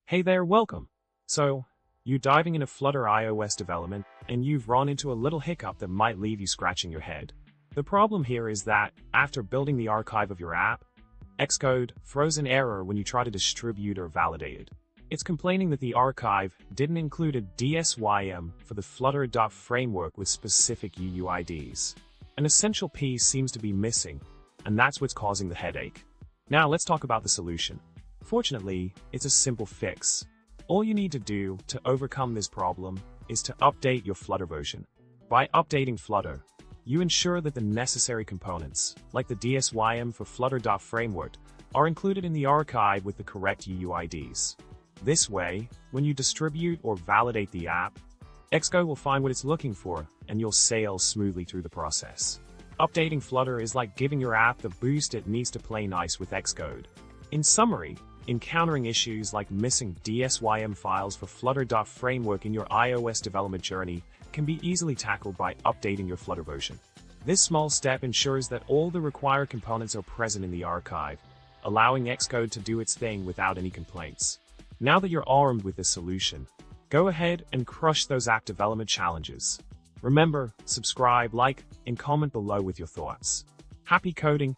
Hey there, welcome. So, you're diving into Flutter iOS development, and you've run into a little hiccup that might leave you scratching your head. The problem here is that, after building the archive of your app, Xcode throws an error when you try to distribute or validate it. It's complaining that the archive didn't include a dSYM for the Flutter.framework with specific UUIDs. An essential piece seems to be missing, and that's what's causing the headache. Now let's talk about the solution. Fortunately, it's a simple fix. All you need to do to overcome this problem is to update your Flutter version. By updating Flutter, you ensure that the necessary components, like the dSYM for Flutter.framework, are included in the archive with the correct UUIDs. This way, when you distribute or validate the app, Xcode will find what it's looking for, and you'll sail smoothly through the process. Updating Flutter is like giving your app the boost it needs to play nice with Xcode. In summary, encountering issues like missing dSYM files for Flutter.framework in your iOS development journey can be easily tackled by updating your Flutter version. This small step ensures that all the required components are present in the archive, allowing Xcode to do its thing without any complaints. Now that you're armed with this solution, go ahead and crush those app development challenges. Remember, subscribe, like, and comment below with your thoughts. Happy coding!